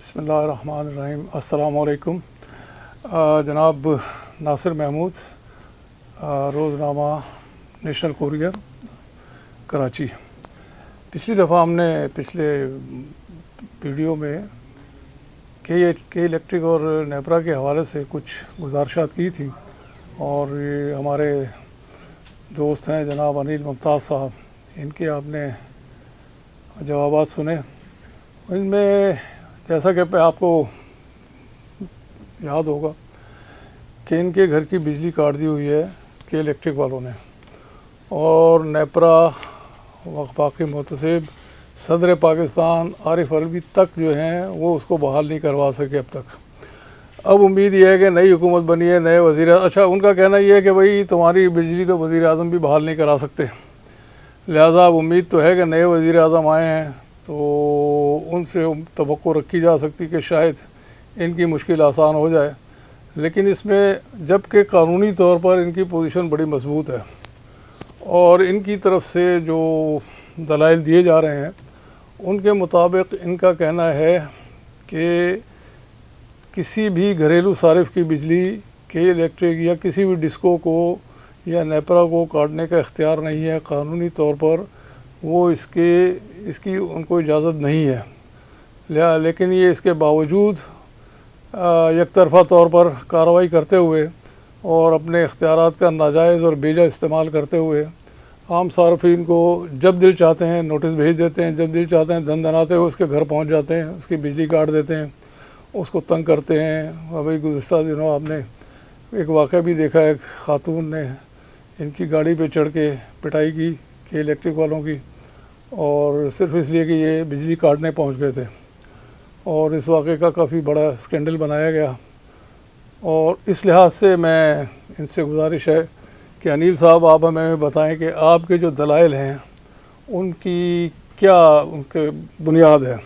بسم اللہ الرحمن الرحیم. السلام علیکم. جناب ناصر محمود, روزنامہ نیشنل کوریئر, کراچی. پچھلی دفعہ ہم نے پچھلے ویڈیو میں کے الیکٹرک اور نیپرا کے حوالے سے کچھ گزارشات کی تھی, اور یہ ہمارے دوست ہیں جناب انیل ممتاز صاحب, ان کے آپ نے جوابات سنے. ان میں جیسا کہ آپ کو یاد ہوگا کہ ان کے گھر کی بجلی کاٹ دی ہوئی ہے کہ الیکٹرک والوں نے, اور نیپرا باقی متصب صدر پاکستان عارف علوی تک جو ہیں وہ اس کو بحال نہیں کروا سکے اب تک. اب امید یہ ہے کہ نئی حکومت بنی ہے, نئے وزیر اچھا ان کا کہنا یہ ہے کہ بھائی تمہاری بجلی تو وزیر اعظم بھی بحال نہیں کرا سکتے, لہٰذا اب امید تو ہے کہ نئے وزیر اعظم آئے ہیں تو ان سے توقع رکھی جا سکتی کہ شاید ان کی مشکل آسان ہو جائے. لیکن اس میں جب کہ قانونی طور پر ان کی پوزیشن بڑی مضبوط ہے, اور ان کی طرف سے جو دلائل دیے جا رہے ہیں ان کے مطابق ان کا کہنا ہے کہ کسی بھی گھریلو صارف کی بجلی کے الیکٹرک یا کسی بھی ڈسکو کو یا نیپرا کو کاٹنے کا اختیار نہیں ہے. قانونی طور پر وہ اس کی ان کو اجازت نہیں ہے, لیکن یہ اس کے باوجود یک طرفہ طور پر کارروائی کرتے ہوئے اور اپنے اختیارات کا ناجائز اور بیجا استعمال کرتے ہوئے عام صارفین کو جب دل چاہتے ہیں نوٹس بھیج دیتے ہیں, جب دل چاہتے ہیں دن دناتے ہوئے اس کے گھر پہنچ جاتے ہیں, اس کی بجلی کاٹ دیتے ہیں, اس کو تنگ کرتے ہیں. ابھی گزشتہ دنوں آپ نے ایک واقعہ بھی دیکھا ہے, خاتون نے ان کی گاڑی پہ چڑھ کے پٹائی کی کہ الیکٹرک والوں کی, اور صرف اس لیے کہ یہ بجلی کاٹنے پہنچ گئے تھے, اور اس واقعے کا کافی بڑا اسکینڈل بنایا گیا. اور اس لحاظ سے میں ان سے گزارش ہے کہ انیل صاحب آپ ہمیں بتائیں کہ آپ کے جو دلائل ہیں ان کی کیا ان کے بنیاد ہے.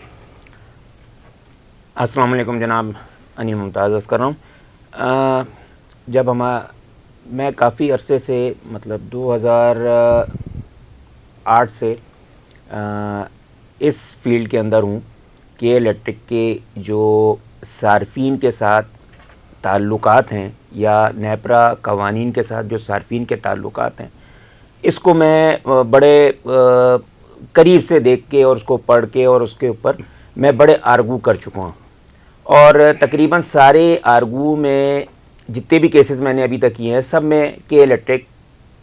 السلام علیکم جناب, انیل ممتاز عرض کر رہا ہوں. جب میں کافی عرصے سے مطلب 2008 سے اس فیلڈ کے اندر ہوں کہ الیکٹرک کے جو صارفین کے ساتھ تعلقات ہیں یا نیپرا قوانین کے ساتھ جو صارفین کے تعلقات ہیں, اس کو میں بڑے قریب سے دیکھ کے اور اس کو پڑھ کے اور اس کے اوپر میں بڑے آرگو کر چکا ہوں. اور تقریباً سارے آرگو میں جتنے بھی کیسز میں نے ابھی تک کیے ہیں سب میں کہ الیکٹرک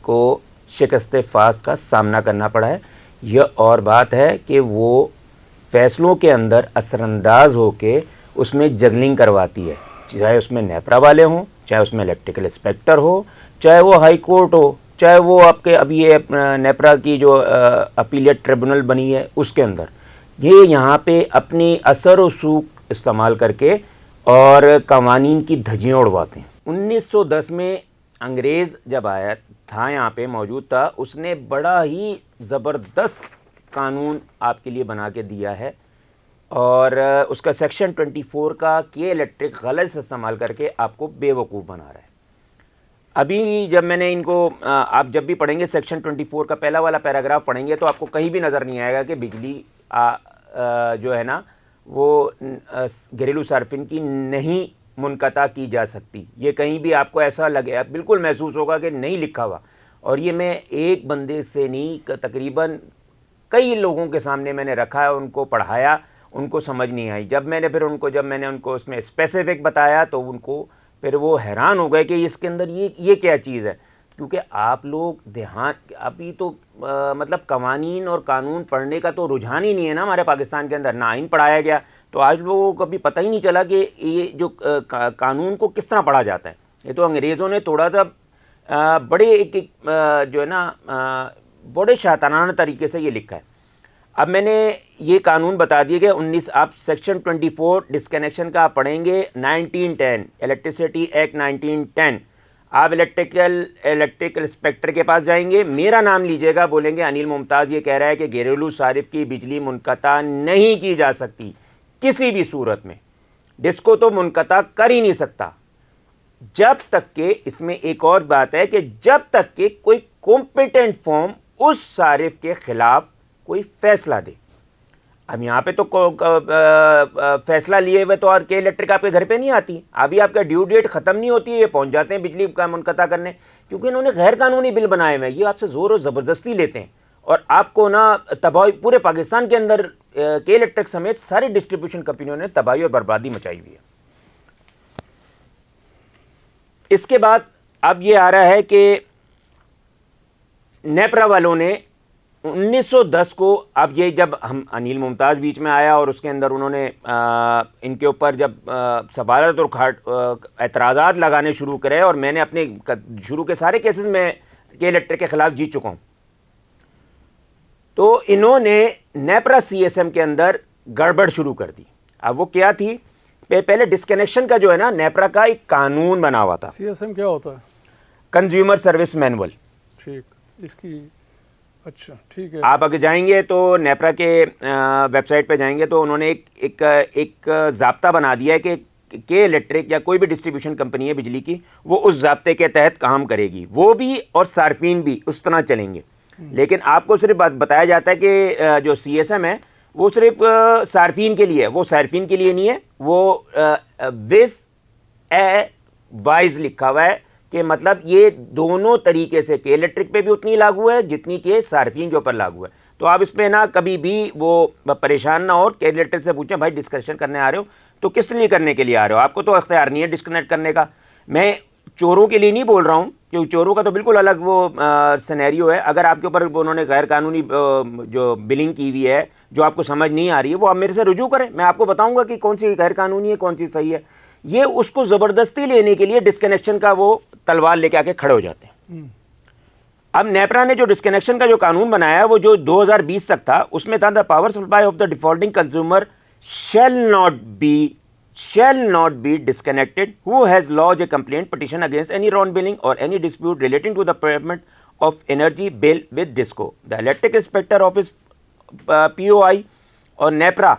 کو شکست فاس کا سامنا کرنا پڑا ہے. یہ اور بات ہے کہ وہ فیصلوں کے اندر اثر انداز ہو کے اس میں جگلنگ کرواتی ہے, چاہے اس میں نیپرا والے ہوں, چاہے اس میں الیکٹریکل انسپیکٹر ہو, چاہے وہ ہائی کورٹ ہو, چاہے وہ آپ کے ابھی یہ نیپرا کی جو اپیلیٹ ٹریبونل بنی ہے اس کے اندر, یہ یہاں پہ اپنی اثر و سوق استعمال کر کے اور قوانین کی دھجیاں اڑواتے ہیں. 1910 میں انگریز جب آیا تھا یہاں پہ موجود تھا, اس نے بڑا ہی زبردست قانون آپ کے لیے بنا کے دیا ہے, اور اس کا سیکشن 24 کا کہ الیکٹرک غلط استعمال کر کے آپ کو بے وقوف بنا رہا ہے. ابھی جب میں نے ان کو آپ جب بھی پڑھیں گے سیکشن 24 کا پہلا والا پیراگراف پڑھیں گے تو آپ کو کہیں بھی نظر نہیں آئے گا کہ بجلی جو ہے نا وہ گھریلو صارفین کی نہیں منقطع کی جا سکتی. یہ کہیں بھی آپ کو ایسا لگے, بالکل محسوس ہوگا کہ نہیں لکھا ہوا. اور یہ میں ایک بندے سے نہیں تقریباً کئی لوگوں کے سامنے میں نے رکھا ہے, ان کو پڑھایا, ان کو سمجھ نہیں آئی. جب میں نے ان کو اس میں اسپیسیفک بتایا تو ان کو پھر وہ حیران ہو گئے کہ اس کے اندر یہ کیا چیز ہے. کیونکہ آپ لوگ ابھی تو مطلب قوانین اور قانون پڑھنے کا تو رجحان ہی نہیں ہے نا ہمارے پاکستان کے اندر, نہ آئین پڑھایا گیا, تو آج لوگوں کو کبھی پتہ ہی نہیں چلا کہ یہ جو قانون کو کس طرح پڑھا جاتا ہے. یہ تو انگریزوں نے تھوڑا سا بڑے ایک جو ہے نا بڑے شیطانانہ طریقے سے یہ لکھا ہے. اب میں نے یہ قانون بتا دیے کہ آپ سیکشن 24 ڈسکنیکشن کا آپ پڑھیں گے 1910 الیکٹریسٹی ایکٹ 1910. آپ الیکٹریکل انسپیکٹر کے پاس جائیں گے, میرا نام لیجئے گا, بولیں گے انیل ممتاز یہ کہہ رہا ہے کہ گھریلو صارف کی بجلی منقطع نہیں کی جا سکتی کسی بھی صورت میں. ڈسکو تو منقطع کر ہی نہیں سکتا جب تک کہ, اس میں ایک اور بات ہے کہ جب تک کہ کوئی کمپیٹنٹ فارم اس صارف کے خلاف کوئی فیصلہ دے. اب یہاں پہ تو فیصلہ لیے ہوئے تو اور کے الیکٹرک آپ کے گھر پہ نہیں آتی, ابھی آپ کا ڈیو ڈیٹ ختم نہیں ہوتی ہے, یہ پہنچ جاتے ہیں بجلی کا منقطع کرنے, کیونکہ انہوں نے غیر قانونی بل بنائے ہوئے ہیں. یہ آپ سے زور و زبردستی لیتے ہیں اور آپ کو نا تباہی, پورے پاکستان کے اندر کے الیکٹرک سمیت سارے ڈسٹریبیوشن کمپنیوں نے تباہی اور بربادی مچائی ہوئی ہے. اس کے بعد اب یہ آ رہا ہے کہ نیپرا والوں نے 1910 کو, اب یہ جب ہم انیل ممتاز بیچ میں آیا اور اس کے اندر انہوں نے ان کے اوپر جب سوالات اور اعتراضات لگانے شروع کرے, اور میں نے اپنے شروع کے سارے کیسز میں کے الیکٹرک کے خلاف جیت چکا ہوں, تو انہوں نے نیپرا سی ایس ایم کے اندر گڑبڑ شروع کر دی. اب وہ کیا تھی, پہلے ڈسکنیکشن کا جو ہے نا نیپرا کا ایک قانون بنا ہوا تھا. سی ایس ایم کیا ہوتا ہے؟ Consumer service manual. ٹھیک, اس کی اچھا ٹھیک ہے. آپ اگر جائیں گے تو نیپرا کے ویب سائٹ پہ جائیں گے تو انہوں نے ایک ضابطہ بنا دیا ہے کہ الیکٹرک یا کوئی بھی ڈسٹریبیوشن کمپنی ہے بجلی کی, وہ اس ضابطے کے تحت کام کرے گی, وہ بھی اور صارفین بھی اس طرح چلیں گے. لیکن آپ کو صرف بتایا جاتا ہے کہ جو سی ایس ایم ہے وہ صرف صارفین کے لیے ہے, وہ صارفین کے لیے نہیں ہے, وہ وز اے وائز لکھا ہوا ہے کہ مطلب یہ دونوں طریقے سے کہ الیکٹرک پہ بھی اتنی لاگو ہے جتنی کہ صارفین کے اوپر لاگو ہے. تو آپ اس پہ نا کبھی بھی وہ پریشان نہ ہو, کہ الیکٹرک سے پوچھیں بھائی ڈسکشن کرنے آ رہے ہو تو کس لیے کرنے کے لیے آ رہے ہو, آپ کو تو اختیار نہیں ہے ڈسکنیکٹ کرنے کا. میں چوروں کے لیے نہیں بول رہا ہوں, کیونکہ چوروں کا تو بالکل الگ وہ سینیریو ہے. اگر آپ کے اوپر انہوں نے غیر قانونی جو بلنگ کی ہوئی ہے جو آپ کو سمجھ نہیں آ رہی ہے, وہ آپ میرے سے رجوع کریں, میں آپ کو بتاؤں گا کہ کون سی غیر قانونی ہے کون سی صحیح ہے. یہ اس کو زبردستی لینے کے لیے ڈسکنیکشن کا وہ تلوار لے کے آ کے کھڑے ہو جاتے ہیں. اب نیپرا نے جو ڈسکنیکشن کا جو قانون بنایا ہے وہ جو 2020 تک تھا, اس میں تھا the power supply of the defaulting consumer shall not be disconnected who has lodged a complaint petition against any wrong billing or any dispute relating to the payment of energy bill with DISCO. The electric inspector office POI or NEPRA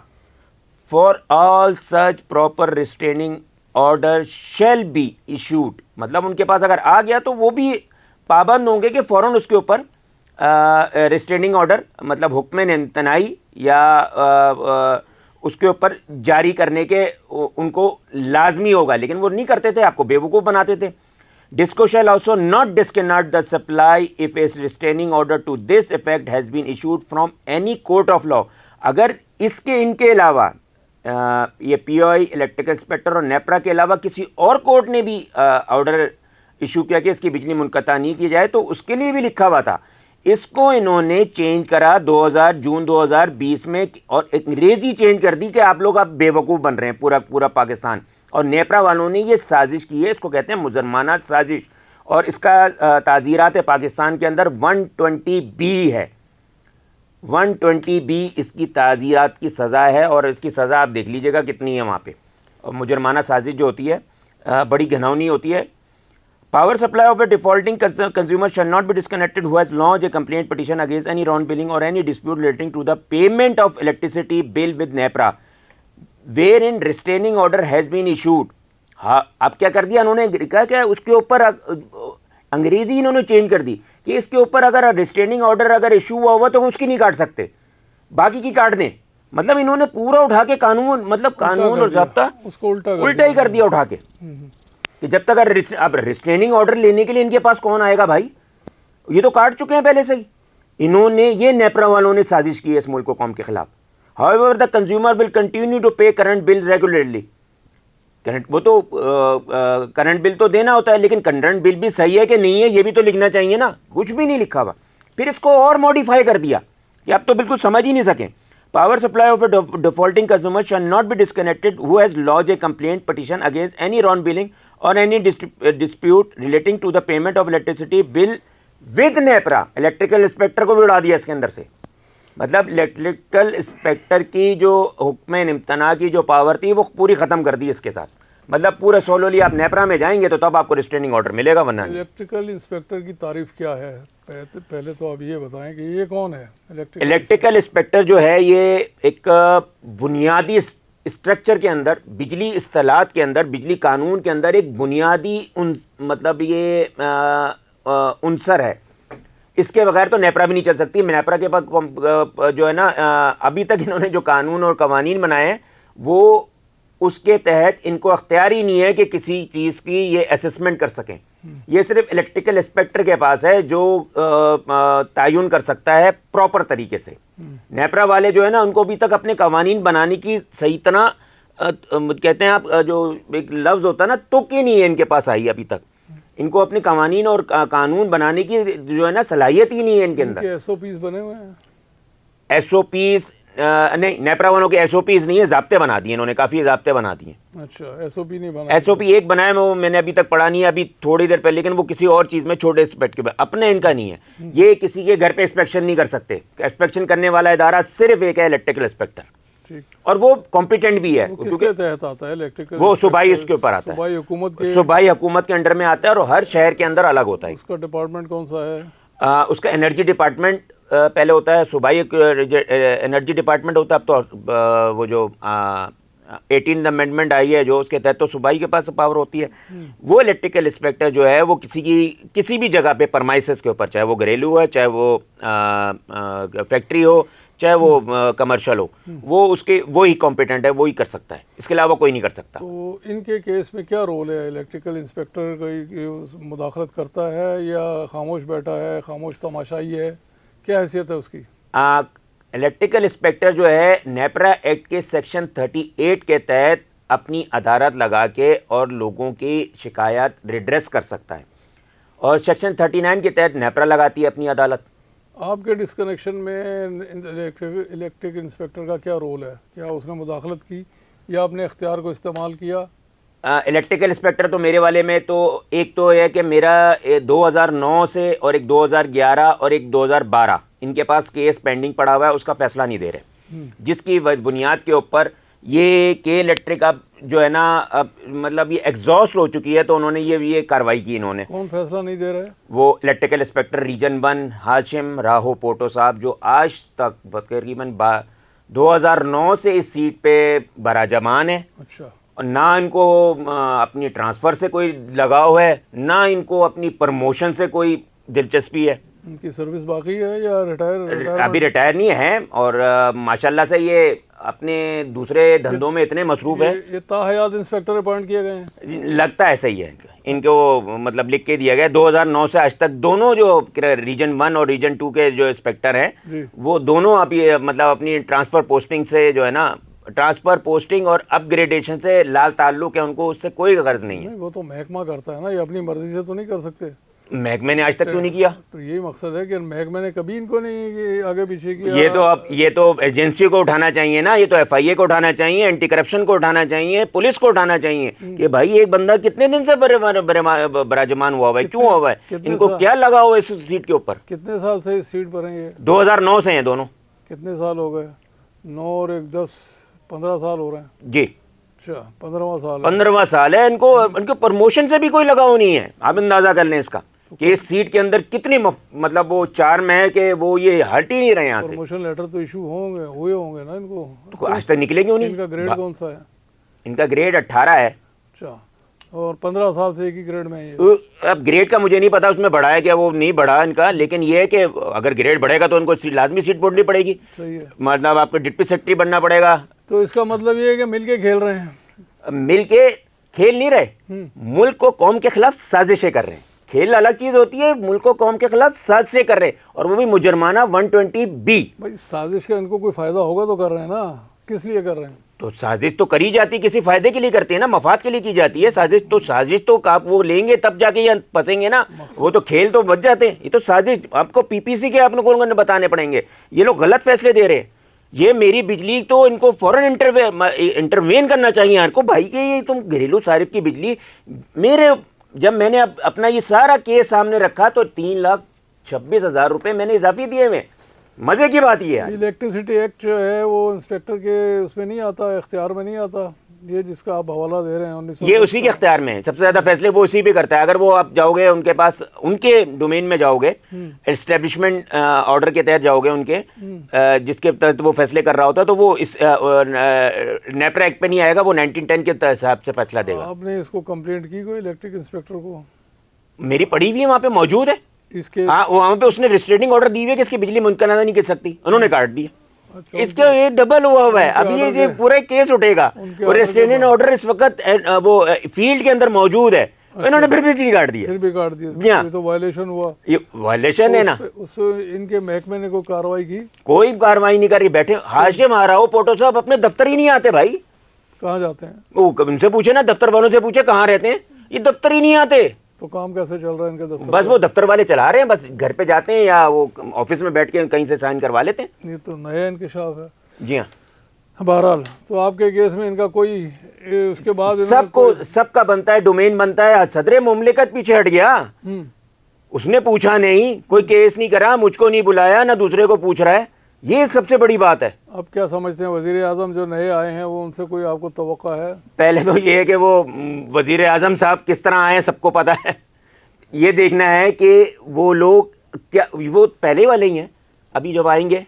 for all such proper restraining order shall be issued. مطلب ان کے پاس اگر آ گیا تو وہ بھی پابند ہوں گے کہ فوراً اس کے اوپر ریسٹریننگ آرڈر مطلب حکم امتناعی یا اس کے اوپر جاری کرنے کے ان کو لازمی ہوگا, لیکن وہ نہیں کرتے تھے, آپ کو بیوقوف بناتے تھے. Discom shall also not disconnect the supply if a restraining order to this effect has been issued from any court of law. اگر اس کے ان کے علاوہ یہ پی او آئی الیکٹریکل انسپیکٹر اور نیپرا کے علاوہ کسی اور کورٹ نے بھی آرڈر ایشو کیا کہ اس کی بجلی منقطع نہیں کی جائے, تو اس کے لیے بھی لکھا ہوا تھا. اس کو انہوں نے چینج کرا جون 2020 میں, اور انگریزی چینج کر دی کہ آپ لوگ اب بے وقوف بن رہے ہیں پورا پاکستان. اور نیپرا والوں نے یہ سازش کی ہے, اس کو کہتے ہیں مجرمانہ سازش, اور اس کا تعزیرات پاکستان کے اندر 120B ہے. 120B اس کی تعزیرات کی سزا ہے, اور اس کی سزا آپ دیکھ لیجئے گا کتنی ہے وہاں پہ. اور مجرمانہ سازش جو ہوتی ہے بڑی گھناؤنی ہوتی ہے. Power supply of a defaulting consumer shall not be disconnected who has lodged a complaint petition against any wrong billing or any dispute relating to the payment of electricity bill with NEPRA wherein restraining order has been issued. ہاں اب کیا کر دیا انہوں نے, کہا کہ اس کے اوپر انگریزی انہوں نے چینج کر دی کہ اس کے اوپر اگر ریسٹریننگ آرڈر اگر ایشو ہوا تو اس کی نہیں کاٹ سکتے, باقی کی کاٹ دیں. مطلب انہوں نے پورا اٹھا کے قانون اور ضابطہ اس کو الٹا ہی کر دیا اٹھا کے, کہ جب تک اب ریسٹریننگ آرڈر لینے کے لیے ان کے پاس کون آئے گا بھائی, یہ تو کاٹ چکے ہیں پہلے سے ہی. انہوں نے یہ نیپرا والوں نے سازش کی ہے اس ملک و قوم کے خلاف. However, the consumer will continue to pay current bill regularly. وہ تو کرنٹ بل تو دینا ہوتا ہے, لیکن کرنٹ بل بھی صحیح ہے کہ نہیں ہے یہ بھی تو لکھنا چاہیے نا, کچھ بھی نہیں لکھا ہوا. پھر اس کو اور موڈیفائی کر دیا کہ اب تو بالکل سمجھ ہی نہیں سکیں. Power supply of a defaulting consumer shall not be disconnected who has lodged a complaint petition against any wrong billing or any dispute relating to the payment of electricity bill with NEPRA. Electrical inspector کو بھی اڑا دیا اس کے اندر سے. مطلب electrical inspector کی جو حکم امتناع کی جو پاور تھی وہ پوری ختم کر دی اس کے ساتھ. مطلب پورے سولولی آپ نیپرا میں جائیں گے تو تب آپ کو ریسٹریننگ آرڈر ملے گا, ورنہ الیکٹریکل انسپیکٹر کی تعریف کیا ہے, پہلے تو آپ یہ بتائیں کہ یہ کون ہے الیکٹریکل انسپیکٹر جو ہے یہ ایک بنیادی اسٹرکچر کے اندر, بجلی اصطلاحات کے اندر, بجلی قانون کے اندر ایک بنیادی مطلب یہ عنصر ہے. اس کے بغیر تو نیپرا بھی نہیں چل سکتی. نیپرا کے پاس جو ہے نا ابھی تک انہوں نے جو قانون اور قوانین بنائے ہیں وہ اس کے تحت ان کو اختیار ہی نہیں ہے کہ کسی چیز کی یہ اسسمنٹ کر سکیں. یہ صرف الیکٹریکل انسپیکٹر کے پاس ہے جو تعین کر سکتا ہے پراپر طریقے سے. نیپرا والے جو ہے نا ان کو ابھی تک اپنے قوانین بنانے کی صحیح طرح کہتے ہیں آپ جو ایک لفظ ہوتا ہے نا تک ہی نہیں ہے ان کے پاس آئی ابھی تک. ان کو اپنے قوانین اور قانون بنانے کی جو ہے نا صلاحیت ہی نہیں ہے ان کے اندر. ایس او پیز بنے ہوئے ہیں. ایس او پیز نہیں, نیپرا والوں کے ایس او پیز نہیں ہے, ضابطے بنا دیے انہوں نے, کافی ضابطے بنا دیے. اچھا, ایس او پی نہیں بنا. ایس او پی ایک بنایا میں نے ابھی تک پڑھا نہیں ہے, ابھی تھوڑی دیر پہلے, لیکن وہ کسی اور چیز میں چھوٹے اسپیکٹ کے اوپر, اپنے ان کا نہیں ہے. یہ کسی کے گھر پہ انسپیکشن نہیں کر سکتے. انسپیکشن کرنے والا ادارہ صرف ایک ہے الیکٹریکل انسپیکٹر, اور وہ کمپیٹنٹ بھی ہے. کس کے تحت آتا ہے الیکٹریکل؟ وہ صوبائی اس کے اوپر آتا ہے, صوبائی حکومت کے, صوبائی حکومت کے انڈر میں آتا ہے, اور ہر شہر کے اندر الگ ہوتا ہے. اس کا ڈپارٹمنٹ کون سا ہے؟ اس کا انرجی ڈپارٹمنٹ پہلے ہوتا ہے, صوبائی انرجی ڈپارٹمنٹ ہوتا ہے. اب تو وہ جو 18 امینڈمنٹ آئی ہے جو, اس کے تحت تو صوبائی کے پاس پاور ہوتی ہے. وہ الیکٹریکل انسپیکٹر جو ہے وہ کسی بھی جگہ پہ پرمائسز کے اوپر, چاہے وہ گھریلو ہے, چاہے وہ فیکٹری ہو, چاہے وہ کمرشل ہو, وہی کمپیٹنٹ ہے, وہی کر سکتا ہے. اس کے علاوہ کوئی نہیں کر سکتا. تو ان کے کیس میں کیا رول ہے؟ الیکٹریکل انسپیکٹر کوئی مداخلت کرتا ہے یا خاموش بیٹھا ہے, خاموش تماشائی ہے, کیا حیثیت ہے اس کی؟ الیکٹریکل انسپیکٹر جو ہے نیپرا ایکٹ کے سیکشن 38 کے تحت اپنی عدالت لگا کے اور لوگوں کی شکایات ریڈریس کر سکتا ہے, اور سیکشن 39 کے تحت نیپرا لگاتی ہے اپنی عدالت. آپ کے ڈسکنیکشن میں الیکٹرک انسپیکٹر کا کیا رول ہے؟ کیا اس نے مداخلت کی یا اپنے اختیار کو استعمال کیا؟ الیکٹریکل انسپیکٹر تو میرے والے میں تو ایک تو ہے کہ میرا 2009 سے اور ایک 2011 اور ایک 2012 ان کے پاس کیس پینڈنگ پڑا ہوا ہے, اس کا فیصلہ نہیں دے رہے, جس کی بنیاد کے اوپر یہ کہ الیکٹرک اب جو ہے نا اب مطلب یہ ایگزاسٹ ہو چکی ہے, تو انہوں نے یہ کاروائی کی. انہوں نے کون فیصلہ نہیں دے رہے؟ وہ الیکٹریکل انسپیکٹر ریجن 1 ہاشم راہو پوٹو صاحب, جو آج تک تقریباً 2009 سے اس سیٹ پہ براجمان ہے. اچھا. اور نہ ان کو اپنی ٹرانسفر سے کوئی لگاؤ ہے, نہ ان کو اپنی پرموشن سے کوئی دلچسپی ہے. ان کی سروس باقی ہے یا ریٹائر؟ ابھی ریٹائر نہیں ہے, اور ماشاءاللہ سے یہ اپنے دوسرے دھندوں میں اتنے مصروف ہیں. یہ تاحیات انسپیکٹر اپوائنٹ کیے گئے ہیں؟ لگتا ایسا ہی ہے. ان کو مطلب لکھ کے دیا گیا 2009 سے آج تک دونوں جو ریجن 1 اور ریجن 2 کے جو انسپیکٹر ہیں وہ دونوں اب یہ مطلب اپنی ٹرانسفر پوسٹنگ سے جو ہے نا, ٹرانسفر پوسٹنگ اور اپ گریڈیشن سے لال تعلق ہے, ان کو اس سے کوئی غرض نہیں ہے. وہ تو محکمہ کرتا ہے نا, یہ اپنی مرضی سے تو نہیں کر سکتے. محکمے نے آج تک کیوں نہیں کیا؟ تو یہی مقصد ہے کہ محکمے نے کبھی ان کو نہیں آگے پیچھے کیا. یہ تو ایجنسی کو اٹھانا چاہیے نا, یہ تو ایف آئی اے کو اٹھانا چاہیے, اینٹی کرپشن کو اٹھانا چاہیے, پولیس کو اٹھانا چاہیے کہ بھائی ایک بندہ کتنے دن سے براجمان ہوا ہے, کیوں ہوا ہے, ان کو کیا لگا ہوا اس سیٹ کے اوپر. کتنے سال سے اس سیٹ پر ہیں یہ؟ 2009 سے ہیں دونوں. کتنے سال ہو گئے؟ 9 اور 1 10 15 سال ہو رہے ہیں. جی. اچھا, 15واں سال. 15واں سال ہے. ان کو پروموشن سے بھی کوئی لگاؤ نہیں ہے. آپ اندازہ کر لیں اس کا کہ اس سیٹ کے اندر کتنی مطلب وہ 4 میں ہے کہ وہ یہ ہٹ ہی نہیں رہے یہاں سے. پروموشن لیٹر تو ایشو ہوئے ہوں گے نا ان کو, تو آج تک نکلے کیوں نہیں؟ ان کا گریڈ کون سا ہے؟ ان کا گریڈ 18 ہے. اچھا, اور 15 سال سے ایک ہی گریڈ میں ہے. اب گریڈ کا مجھے نہیں پتا اس میں بڑھا ہے کیا, وہ نہیں بڑھا ان کا, لیکن یہ ہے کہ اگر گریڈ بڑھے گا تو ان کو لازمی سیٹ بوڑھنی پڑے گی. صحیح ہے. مطلب آپ کو ڈپٹی سیکرٹری بننا پڑے گا. تو اس کا مطلب یہ ہے کہ مل کے کھیل رہے ہیں. مل کے کھیل نہیں رہے, ملک کو قوم کے خلاف سازشیں کر رہے ہیں. کھیل الگ چیز ہوتی ہے, ملک و قوم کے خلاف سازشیں کر رہے ہیں, اور وہ بھی مجرمانہ 120B. بھائی سازش کا ان کو کوئی فائدہ ہوگا تو کر رہے ہیں نا, کس لیے کر رہے ہیں؟ تو سازش تو کری جاتی کسی فائدے کے لیے کرتے ہیں نا, مفاد کے لیے کی جاتی ہے سازش تو آپ وہ لیں گے تب جا کے یہ پھنسیں گے نا, وہ تو کھیل تو بچ جاتے ہیں. یہ تو سازش آپ کو PPC کے آپ کو بتانے پڑیں گے. یہ لوگ غلط فیصلے دے رہے ہیں. یہ میری بجلی تو ان کو فوراً انٹروین کرنا چاہیے یار کو, بھائی کہ یہ تم گھریلو صارف کی بجلی میرے, جب میں نے اپنا یہ سارا کیس سامنے رکھا تو 3,26,000 روپے میں نے اضافی دیے ہوئے. مزے کی بات یہ ہے. الیکٹریسٹی ایکٹ جو ہے وہ انسپیکٹر کے اس میں نہیں آتا, اختیار میں نہیں آتا, یہ جس کا آپ حوالہ دے رہے ہیں یہ اسی کے اختیار میں ہے. سب سے زیادہ فیصلے وہ اسی پہ کرتا ہے. اگر وہ آپ جاؤ گے ان کے پاس, ان کے ڈومین میں جاؤ گے, اسٹیبلشمنٹ آرڈر کے تحت جاؤ گے ان کے, جس کے تحت وہ فیصلے کر رہا ہوتا ہے, تو وہ اس نیپرا ایکٹ پہ نہیں آئے گا, وہ 1910 کے حساب سے فیصلہ دے گا. آپ نے اس کو کمپلینٹ کی کوئی الیکٹرک انسپیکٹر کو؟ میری پڑھی ہوئی ہے, وہاں پہ موجود ہے. اس کے ہاں وہاں پہ اس نے ریسٹریٹنگ آرڈر دی ہوئی ہے کہ اس کی بجلی منقطع نہیں کر سکتی, انہوں نے کاٹ دیا. اچھا اس کا یہ ڈبل ہوا ہے. ابھی یہ پورا کیس اٹھے گا. اور ریسٹریٹنگ آرڈر اس وقت وہ فیلڈ کے اندر موجود ہے, انہوں نے پھر بجلی کاٹ دیا. پھر بھی کاٹ دیا, یہ تو وائلیشن ہوا. یہ وائلیشن ہے نا. اس پہ ان کے محکمے نے کوئی کارروائی کی؟ کوئی کارروائی نہیں کر رہی. بیٹھے حاشے مارا ہو پوٹو صاحب, اپنے دفتر ہی نہیں آتے بھائی. کہاں جاتے ہیں؟ وہ ان سے پوچھے نا, دفتر والوں سے پوچھے کہاں رہتے ہیں, یہ دفتر ہی نہیں آتے. تو کام کیسے چل رہا ہے ان کے دفتر؟ بس وہ دفتر والے چلا رہے ہیں, بس گھر پہ جاتے ہیں یا وہ آفس میں بیٹھ کے کہیں سے سائن کروا لیتے ہیں. یہ تو نیا انکشاف ہے. جی ہاں. بہرحال تو آپ کے کیس میں ان کا کوئی اس کے بعد سب کا بنتا ہے, ڈومین بنتا ہے. صدر مملکت پیچھے ہٹ گیا, اس نے پوچھا نہیں, کوئی کیس نہیں کرا, مجھ کو نہیں بلایا, نہ دوسرے کو پوچھ رہا ہے. یہ سب سے بڑی بات ہے. اب کیا سمجھتے ہیں وزیر اعظم جو نئے آئے ہیں, وہ ان سے کوئی آپ کو توقع ہے؟ پہلے تو یہ ہے کہ وہ وزیر اعظم صاحب کس طرح آئے ہیں سب کو پتہ ہے. یہ دیکھنا ہے کہ وہ لوگ کیا, وہ پہلے والے ہی ہیں, ابھی جب آئیں گے.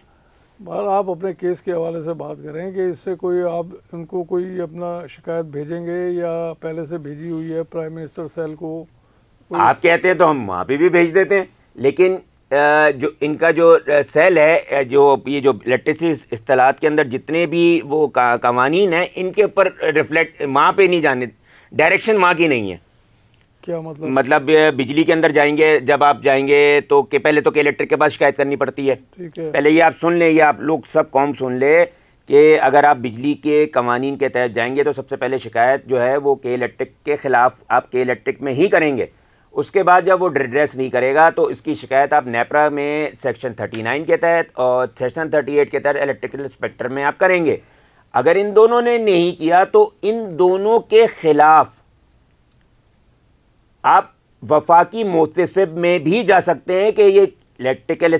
بہر آپ اپنے کیس کے حوالے سے بات کریں کہ اس سے کوئی آپ ان کو کوئی اپنا شکایت بھیجیں گے یا پہلے سے بھیجی ہوئی ہے پرائم منسٹر سیل کو؟ آپ کہتے ہیں تو ہم وہاں پہ بھی بھیج دیتے ہیں, لیکن جو ان کا جو سیل ہے, جو یہ جو الیکٹرسٹی اصطلاحات کے اندر جتنے بھی وہ قوانین ہیں, ان کے اوپر ریفلیکٹ وہاں پہ نہیں جانے, ڈائریکشن وہاں کی نہیں ہے. کیا مطلب؟ مطلب بجلی کے اندر جائیں گے, جب آپ جائیں گے تو کہ پہلے تو کہ الیکٹرک کے پاس شکایت کرنی پڑتی ہے. ٹھیک ہے. پہلے یہ آپ سن لیں, یہ آپ لوگ سب قوم سن لے کہ اگر آپ بجلی کے قوانین کے تحت جائیں گے تو سب سے پہلے شکایت جو ہے وہ کہ الیکٹرک کے خلاف آپ کے الیکٹرک میں ہی کریں گے. اس کے بعد جب وہ ریڈریس نہیں کرے گا تو اس کی شکایت آپ نیپرا میں سیکشن 39 کے تحت اور سیکشن 38 کے تحت الیکٹریکل انسپیکٹر میں آپ کریں گے. اگر ان دونوں نے نہیں کیا تو ان دونوں کے خلاف آپ وفاقی محتسب میں بھی جا سکتے ہیں کہ یہ الیکٹریکل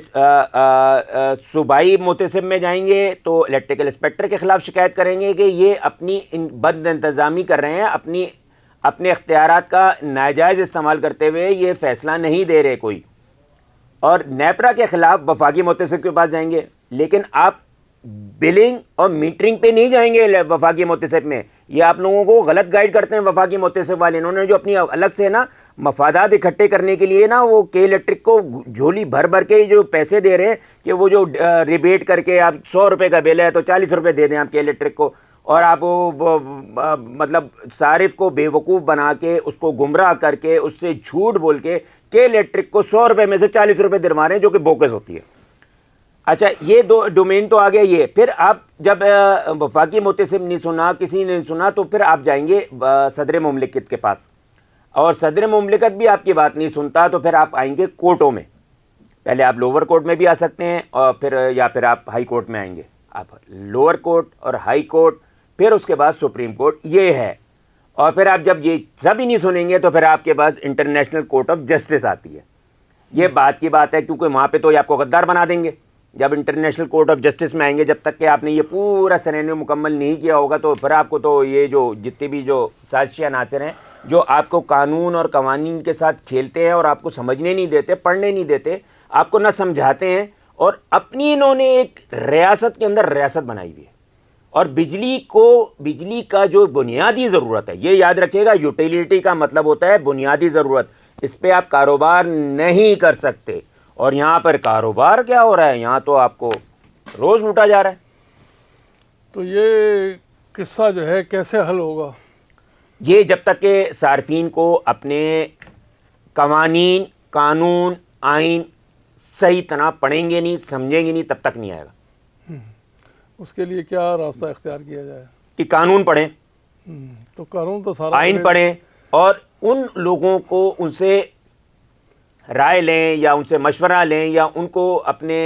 صوبائی محتسب میں جائیں گے تو الیکٹریکل انسپیکٹر کے خلاف شکایت کریں گے کہ یہ اپنی بد انتظامی کر رہے ہیں, اپنے اختیارات کا ناجائز استعمال کرتے ہوئے یہ فیصلہ نہیں دے رہے کوئی. اور نیپرا کے خلاف وفاقی محتسب کے پاس جائیں گے, لیکن آپ بلنگ اور میٹرنگ پہ نہیں جائیں گے وفاقی محتسب میں. یہ آپ لوگوں کو غلط گائیڈ کرتے ہیں وفاقی محتسب والے. انہوں نے جو اپنی الگ سے نا مفادات اکٹھے کرنے کے لیے نا وہ کے الیکٹرک کو جھولی بھر بھر کے جو پیسے دے رہے ہیں کہ وہ جو ریبیٹ کر کے آپ 100 روپے کا بل ہے تو 40 روپے دے دیں آپ کے الیکٹرک کو, اور آپ وہ مطلب صارف کو بے وقوف بنا کے اس کو گمراہ کر کے اس سے جھوٹ بول کے کہ الیکٹرک کو 100 روپے میں سے 40 روپے دلوا رہے ہیں, جو کہ بوکس ہوتی ہے. اچھا یہ دو ڈومین تو آ گیا. یہ پھر آپ جب وفاقی محتسب نہیں سنا, کسی نے نہیں سنا, تو پھر آپ جائیں گے صدر مملکت کے پاس, اور صدر مملکت بھی آپ کی بات نہیں سنتا تو پھر آپ آئیں گے کورٹوں میں. پہلے آپ لوور کورٹ میں بھی آ سکتے ہیں اور پھر آپ ہائی کورٹ میں آئیں گے. آپ لوور کورٹ اور ہائی کورٹ, پھر اس کے بعد سپریم کورٹ, یہ ہے. اور پھر آپ جب یہ سب ہی نہیں سنیں گے تو پھر آپ کے پاس انٹرنیشنل کورٹ آف جسٹس آتی ہے. یہ بات کی بات ہے, کیونکہ وہاں پہ تو یہ آپ کو غدار بنا دیں گے. جب انٹرنیشنل کورٹ آف جسٹس میں آئیں گے, جب تک کہ آپ نے یہ پورا سینیریو مکمل نہیں کیا ہوگا تو پھر آپ کو تو یہ جو جتنے بھی جو سازشی عناصر ہیں جو آپ کو قانون اور قوانین کے ساتھ کھیلتے ہیں اور آپ کو سمجھنے نہیں دیتے, پڑھنے نہیں دیتے, آپ کو نہ سمجھاتے ہیں, اور اپنی انہوں نے ایک ریاست کے اندر ریاست بنائی ہوئی ہے. اور بجلی کا جو بنیادی ضرورت ہے, یہ یاد رکھیے گا, یوٹیلیٹی کا مطلب ہوتا ہے بنیادی ضرورت. اس پہ آپ کاروبار نہیں کر سکتے. اور یہاں پر کاروبار کیا ہو رہا ہے, یہاں تو آپ کو روز لوٹا جا رہا ہے. تو یہ قصہ جو ہے کیسے حل ہوگا؟ یہ جب تک کہ صارفین کو اپنے قوانین, قانون, آئین صحیح طرح پڑھیں گے نہیں, سمجھیں گے نہیں, تب تک نہیں آئے گا. اس کے لیے کیا راستہ اختیار کیا جائے؟ کہ قانون پڑھیں, تو قانون تو سارا آئین پڑھیں, اور ان لوگوں کو ان سے رائے لیں یا ان سے مشورہ لیں یا ان کو اپنے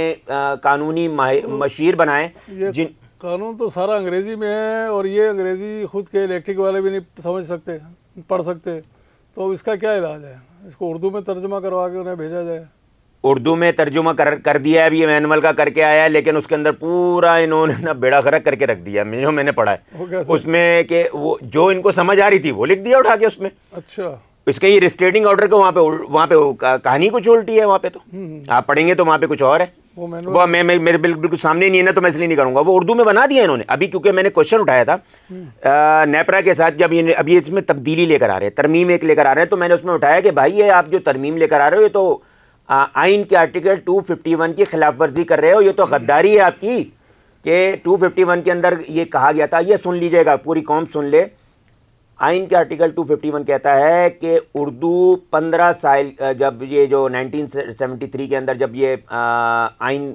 قانونی مشیر بنائیں. یہ قانون تو سارا انگریزی میں ہے, اور یہ انگریزی خود کے الیکٹرک والے بھی نہیں سمجھ سکتے, پڑھ سکتے. تو اس کا کیا علاج ہے؟ اس کو اردو میں ترجمہ کروا کے انہیں بھیجا جائے. اردو میں ترجمہ کر دیا ہے, ابھی یہ مینول کا کر کے آیا ہے, لیکن اس کے اندر پورا انہوں نے نا بیڑا غرق کر کے رکھ دیا. جو میں نے پڑھا ہے اس میں کہ وہ جو ان کو سمجھ آ رہی تھی وہ لکھ دیا اٹھا کے اس میں. اچھا, اس کے یہ ریسٹریٹنگ آرڈر کو وہاں پہ کہانی کچھ الٹی ہے. وہاں پہ تو آپ پڑھیں گے تو وہاں پہ کچھ اور ہے. وہ میرے بالکل سامنے نہیں ہے نا, تو میں اس لیے نہیں کروں گا. وہ اردو میں بنا دیا انہوں نے ابھی, کیونکہ میں نے کوشچن اٹھایا تھا نیپرا کے ساتھ, جب ابھی اس میں تبدیلی لے کر آ رہے ہیں, ترمیم ایک لے کر آ رہے ہیں, تو میں نے اس میں اٹھایا کہ بھائی یہ آپ جو ترمیم لے کر آ رہے ہو یہ تو آئین کے آرٹیکل 251 کی خلاف ورزی کر رہے ہو. یہ تو غداری ہے آپ کی کہ 251 کے اندر یہ کہا گیا تھا, یہ سن لیجئے گا, پوری قوم سن لے. آئین کے آرٹیکل 251 کہتا ہے کہ اردو 15 سال, جب یہ جو 1973 کے اندر جب یہ آئین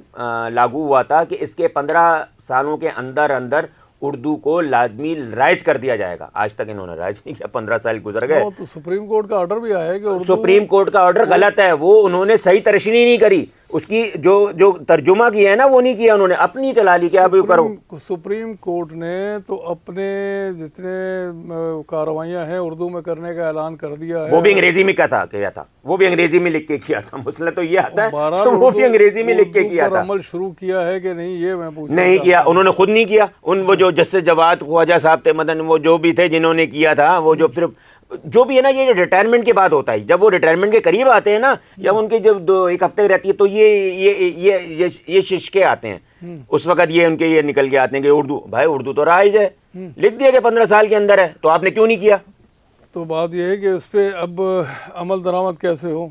لاگو ہوا تھا, کہ اس کے 15 سالوں کے اندر اردو کو لازمی رائج کر دیا جائے گا. آج تک انہوں نے رائج نہیں کیا, 15 سال گزر گئے. تو سپریم کورٹ کا آرڈر بھی آیا ہے کہ سپریم کورٹ کا آرڈر غلط ہے, وہ انہوں نے صحیح ترشیح نہیں کری, اس کی جو ترجمہ کیا ہے نا وہ نہیں کیا انہوں نے, اپنی چلا لی کہ آپ یہ کرو. سپریم کورٹ نے تو اپنے جتنے کارروائیاں ہیں اردو میں کرنے کا اعلان کر دیا ہے. وہ بھی انگریزی میں کیا تھا, وہ بھی انگریزی میں لکھ کے کیا تھا. مسئلہ تو یہ آتا ہے کہ وہ بھی انگریزی میں لکھ کے کیا تھا. عمل شروع کیا ہے کہ نہیں, یہ میں پوچھ نہیں کیا, انہوں نے خود نہیں کیا. وہ جو جسٹس جواد خواجہ صاحب تھے مدن, وہ جو بھی تھے جنہوں نے کیا تھا, وہ جو صرف جو بھی ہے نا, یہ ریٹائرمنٹ کے بعد ہوتا ہے, جب وہ ریٹائرمنٹ کے قریب آتے ہیں نا, جب ان کی جب ایک ہفتے رہتی ہے تو یہ ششکے آتے ہیں, اس وقت یہ ان کے یہ نکل کے آتے ہیں کہ اردو, بھائی اردو تو رائج ہے, لکھ دیا کہ 15 سال کے اندر ہے, تو آپ نے کیوں نہیں کیا؟ تو بات یہ ہے کہ اس پہ اب عمل درآمد کیسے ہو؟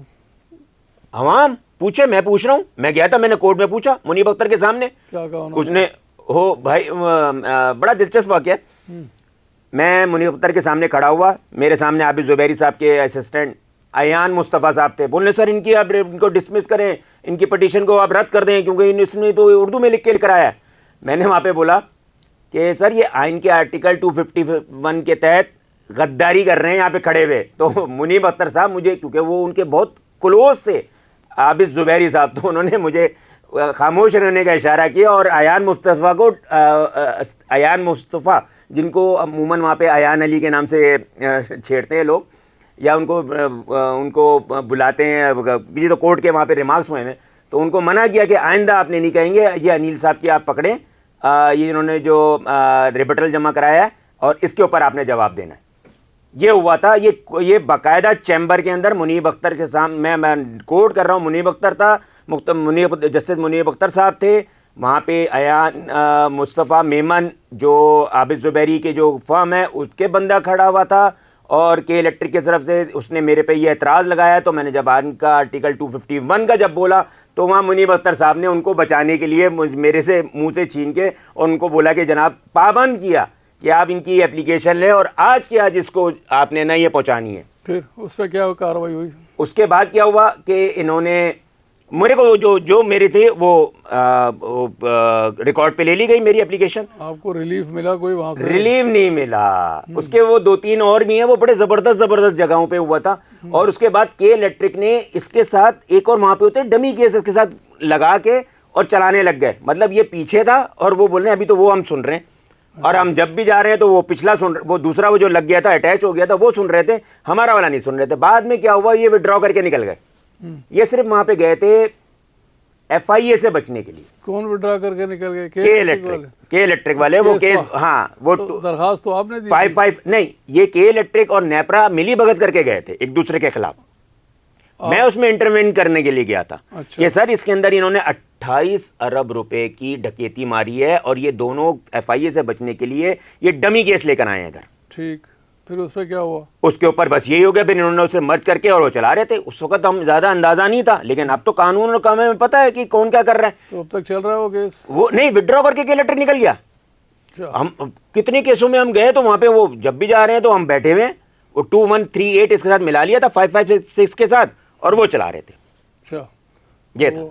عوام پوچھے, میں پوچھ رہا ہوں. میں گیا تھا, میں نے کورٹ میں پوچھا منیب اختر کے سامنے, کیا کہا اس نے ہو بھائی بڑا دلچسپ واقعہ ہے. میں منیب اختر کے سامنے کھڑا ہوا, میرے سامنے عابد زبیری صاحب کے اسسٹنٹ ایان مصطفیٰ صاحب تھے. بولنے سر ان کی آپ ان کو ڈسمس کریں, ان کی پٹیشن کو آپ رد کر دیں کیونکہ اس نے تو اردو میں لکھ کے کرایا ہے. میں نے وہاں پہ بولا کہ سر یہ آئین کے آرٹیکل 251 کے تحت غداری کر رہے ہیں یہاں پہ کھڑے ہوئے. تو منیب اختر صاحب مجھے, کیونکہ وہ ان کے بہت کلوز تھے عابد زبیری صاحب, تو انہوں نے مجھے خاموش رہنے کا اشارہ کیا, اور ایان مصطفیٰ جن کو عموماً وہاں پہ ایان علی کے نام سے چھیڑتے ہیں لوگ, یا ان کو بلاتے ہیں, یہ تو کورٹ کے وہاں پہ ریمارکس ہوئے ہیں, تو ان کو منع کیا کہ آئندہ آپ نے نہیں کہیں گے یہ انیل صاحب کی آپ پکڑیں, یہ انہوں نے جو ریبٹل جمع کرایا ہے اور اس کے اوپر آپ نے جواب دینا ہے. یہ ہوا تھا, یہ باقاعدہ چیمبر کے اندر منیب اختر کے سامنے, میں کوٹ کر رہا ہوں, منیب اختر تھا, جسٹس منیب اختر صاحب تھے وہاں پہ, ایان مصطفیٰ میمن جو عابد زبیری کے جو فرم ہے اس کے بندہ کھڑا ہوا تھا, اور کے الیکٹرک کی طرف سے اس نے میرے پہ یہ اعتراض لگایا. تو میں نے جب آئین کا آرٹیکل 251 کا جب بولا تو وہاں منیب اختر صاحب نے ان کو بچانے کے لیے میرے سے منہ سے چھین کے اور ان کو بولا کہ جناب پابند کیا کہ آپ ان کی اپلیکیشن لیں, اور آج کے آج اس کو آپ نے نہ یہ پہنچانی ہے. پھر اس پہ کیا کارروائی ہوئی؟ اس کے بعد کیا ہوا کہ انہوں نے میرے کو جو میرے تھے وہ ریکارڈ پہ لے لی گئی میری اپلیکیشن. آپ کو ریلیف ملا کوئی وہاں سے؟ ریلیف نہیں ملا. اس کے وہ 2-3 اور بھی ہیں, وہ بڑے زبردست جگہوں پہ ہوا تھا. اور اس کے بعد کے الیکٹرک نے اس کے ساتھ ایک اور وہاں پہ ہوتے ڈمی کیس اس کے ساتھ لگا کے اور چلانے لگ گئے. مطلب یہ پیچھے تھا اور وہ بول رہے ہیں ابھی تو وہ ہم سن رہے ہیں, اور ہم جب بھی جا رہے ہیں تو وہ پچھلا وہ دوسرا وہ جو لگ گیا تھا اٹیچ ہو گیا تھا وہ سن رہے تھے, ہمارا والا نہیں سن رہے تھے. بعد میں کیا ہوا, یہ وڈرا کر کے نکل گئے. یہ صرف وہاں پہ گئے تھے ایف آئی اے سے بچنے کے لیے. کون وڈرا کر کے نکل گئے؟ کے الیکٹرک والے. وہ کیس, ہاں وہ درخواست تو آپ نے دی 5 نہیں, یہ کے الیکٹرک اور نیپرا ملی بھگت کر کے گئے تھے ایک دوسرے کے خلاف. میں اس میں انٹروین کرنے کے لیے گیا تھا کہ سر اس کے اندر انہوں نے 28 ارب روپے کی ڈکیتی ماری ہے, اور یہ دونوں ایف آئی اے سے بچنے کے لیے یہ ڈمی کیس لے کر آئے ہیں ادھر. ٹھیک, پھر اس پہ کیا ہوا؟ اس کے اوپر بس یہی ہو گیا, پھر انہوں نے اسے مرج کر کے اور وہ چلا رہے تھے. اس وقت ہم زیادہ اندازہ نہیں تھا, لیکن اب تو قانون اور کام میں پتہ ہے کہ کون کیا کر رہا ہے. تو اب تک چل رہا ہے وہ کیس؟ وہ نہیں, وڈرا کر کے الیکٹرک نکل گیا. ہم کتنے کیسوں میں ہم گئے تو وہاں پہ وہ جب بھی جا رہے ہیں تو ہم بیٹھے ہوئے, وہ 2138 اس کے ساتھ ملا لیا تھا 556 کے ساتھ, اور وہ چلا رہے تھے. اچھا, یہ تھا.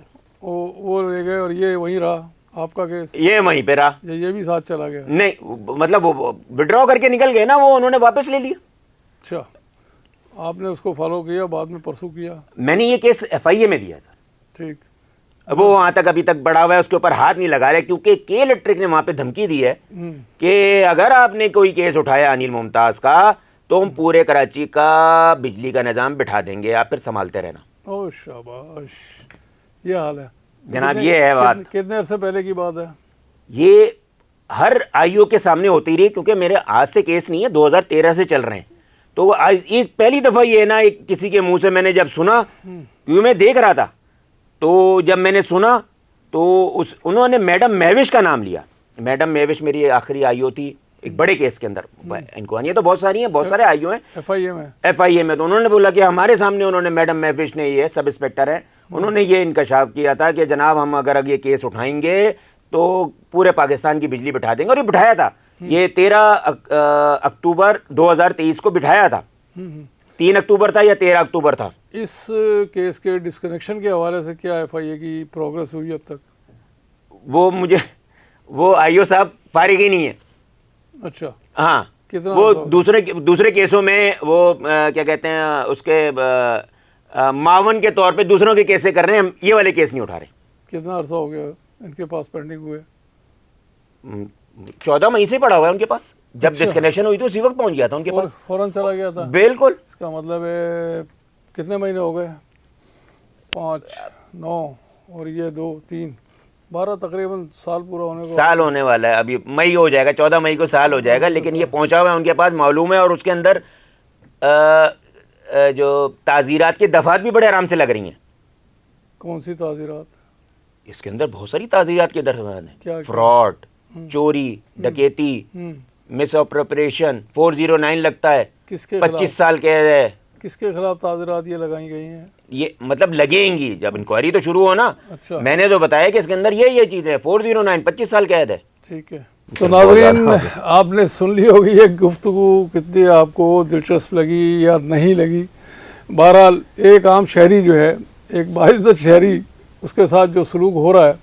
وہ لے گئے اور یہ وہیں رہا آپ کا کیس؟ یہ وہیں پہ رہا. یہ بھی ساتھ چلا گیا؟ نہیں, مطلب وہ وڈرا کر کے نکل گئے نا, وہ انہوں نے واپس لے لیا. اچھا, آپ نے اس کو فالو کیا, بعد میں پرسو کیا؟ میں نے یہ کیس ایف آئی اے میں دیا سر. ٹھیک, وہ وہاں تک ابھی تک بڑا ہوا ہے, اس کے اوپر ہاتھ نہیں لگا رہے, کیونکہ کے الیکٹرک نے وہاں پہ دھمکی دی ہے کہ اگر آپ نے کوئی کیس اٹھایا انیل ممتاز کا تو ہم پورے کراچی کا بجلی کا نظام بٹھا دیں گے, آپ پھر سنبھالتے رہنا. او شاباش, یہ حال ہے جناب. یہ ہے بات. کتنے عرصے پہلے کی بات ہے یہ؟ ہر آئی او کے سامنے ہوتی رہی, کیونکہ میرے آج سے کیس نہیں ہے, 2013 سے چل رہے ہیں. تو پہلی دفعہ یہ ہے نا, ایک کسی کے منہ سے میں نے جب سنا, کیونکہ میں دیکھ رہا تھا, تو جب میں نے سنا تو انہوں نے میڈم مہوش کا نام لیا. میڈم مہوش میری آخری آئی او تھی ایک بڑے کیس کے اندر. انکوائری تو بہت ساری ہیں, بہت سارے آئی او ہیں ایف آئی اے میں. ایف آئی اے میں تو انہوں نے بولا کہ ہمارے سامنے انہوں نے میڈم مہوش نے, یہ سب انسپیکٹر ہے, انہوں نے یہ انکشاف کیا تھا کہ جناب ہم اگر یہ کیس اٹھائیں گے تو پورے پاکستان کی بجلی بٹھا دیں گے، اور یہ بٹھایا تھا، یہ 13 اکتوبر 2023 کو بٹھایا تھا، 3 اکتوبر تھا یا 13 اکتوبر تھا۔ اس کیس کے ڈسکنیکشن کے حوالے سے کیا ایف آئی اے کی پروگرس ہوئی اب تک؟ وہ آئی او صاحب فارغ ہی نہیں ہے۔ اچھا، ہاں، کتنا وہ دوسرے کیسوں میں وہ کیا کہتے ہیں اس کے معاون کے طور پہ دوسروں کے کیسے کر رہے ہیں، ہم یہ والے کیس نہیں اٹھا رہے۔ کتنا عرصہ ہو گیا ان کے پاس پینڈنگ ہوئے؟ 14 مئی سے پڑا ہوا ہے ان کے پاس، جب ڈسکنیکشن ہوئی تو اسی وقت پہنچ گیا تھا ان کے پاس، فوراً چلا گیا تھا۔ بالکل۔ اس کا مطلب ہے کتنے مہینے ہو گئے؟ 5 9 اور یہ 2 3 12 تقریباً سال پورا ہونے کو، سال ہونے والا ہے، ابھی مئی ہو جائے گا، 14 مئی کو سال ہو جائے گا، لیکن یہ پہنچا ہوا ہے ان کے پاس، معلوم ہے، اور اس کے اندر جو تعزیرات کی دفعات بھی بڑے آرام سے لگ رہی ہیں۔ کون سی تعزیرات؟ اس کے اندر بہت ساری تعزیرات کی دفعات کیا ہیں، فراڈ، چوری، ڈکیتی، مس اپروپریشن، 409 لگتا ہے، کس کے 25 سال قید ہے۔ کس کے خلاف تعزیرات یہ لگائی گئی ہیں؟ یہ مطلب لگیں گی جب انکوائری تو شروع ہو نا۔ اچھا، میں نے تو بتایا کہ اس کے اندر یہ چیز ہے، 409 25 سال قید ہے۔ ٹھیک ہے۔ تو ناظرین، آپ نے سن لی ہوگی یہ گفتگو، کتنی آپ کو دلچسپ لگی یا نہیں لگی۔ بہرحال ایک عام شہری جو ہے، ایک باعزت شہری، اس کے ساتھ جو سلوک ہو رہا ہے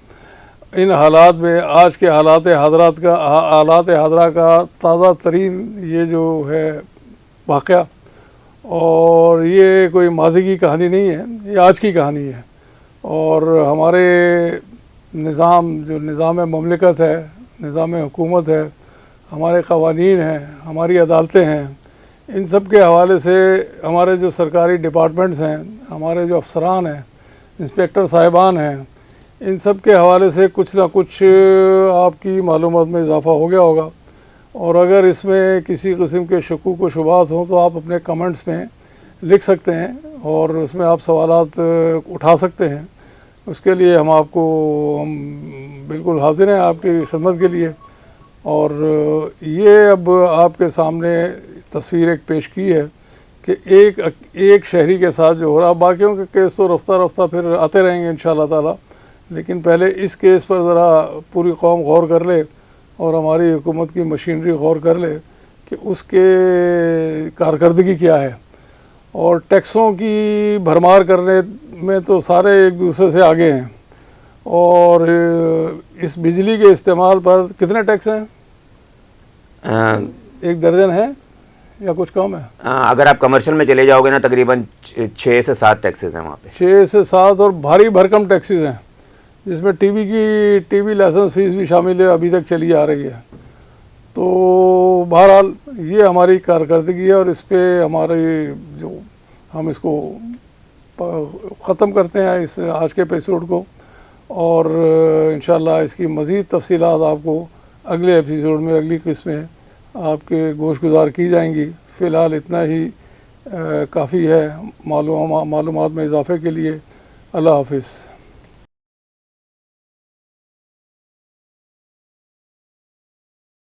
ان حالات میں، آج کے حالات حاضرہ کا تازہ ترین یہ جو ہے واقعہ، اور یہ کوئی ماضی کی کہانی نہیں ہے، یہ آج کی کہانی ہے، اور ہمارے نظام مملکت ہے، نظام حکومت ہے، ہمارے قوانین ہیں، ہماری عدالتیں ہیں، ان سب کے حوالے سے ہمارے جو سرکاری ڈپارٹمنٹس ہیں، ہمارے جو افسران ہیں، انسپیکٹر صاحبان ہیں، ان سب کے حوالے سے کچھ نہ کچھ آپ کی معلومات میں اضافہ ہو گیا ہوگا، اور اگر اس میں کسی قسم کے شکوک و شبہات ہوں تو آپ اپنے کمنٹس میں لکھ سکتے ہیں، اور اس میں آپ سوالات اٹھا سکتے ہیں۔ اس کے لیے ہم بالکل حاضر ہیں آپ کی خدمت کے لیے، اور یہ اب آپ کے سامنے تصویر ایک پیش کی ہے کہ ایک شہری کے ساتھ جو ہو رہا، باقیوں کے کیس تو رفتہ رفتہ پھر آتے رہیں گے انشاءاللہ تعالی، لیکن پہلے اس کیس پر ذرا پوری قوم غور کر لے، اور ہماری حکومت کی مشینری غور کر لے کہ اس کے کارکردگی کیا ہے، اور ٹیکسوں کی بھرمار کرنے میں تو سارے ایک دوسرے سے آگے ہیں، اور اس بجلی کے استعمال پر کتنے ٹیکس ہیں؟ 1 درجن ہے یا کچھ کم ہے؟ اگر آپ کمرشل میں چلے جاؤ گے نا، تقریباً 6 سے 7 ٹیکسز ہیں وہاں پہ، 6 سے 7، اور بھاری بھرکم ٹیکسز ہیں، جس میں ٹی وی لائسنس فیس بھی شامل ہے، ابھی تک چلی آ رہی ہے۔ تو بہرحال یہ ہماری کارکردگی ہے، اور اس پہ ہم اس کو ختم کرتے ہیں اس آج کے ایپیسوڈ کو، اور انشاءاللہ اس کی مزید تفصیلات آپ کو اگلے ایپیسوڈ میں، اگلی قسط میں آپ کے گوش گزار کی جائیں گی۔ فی الحال اتنا ہی کافی ہے معلومات میں اضافے کے لیے۔ اللہ حافظ۔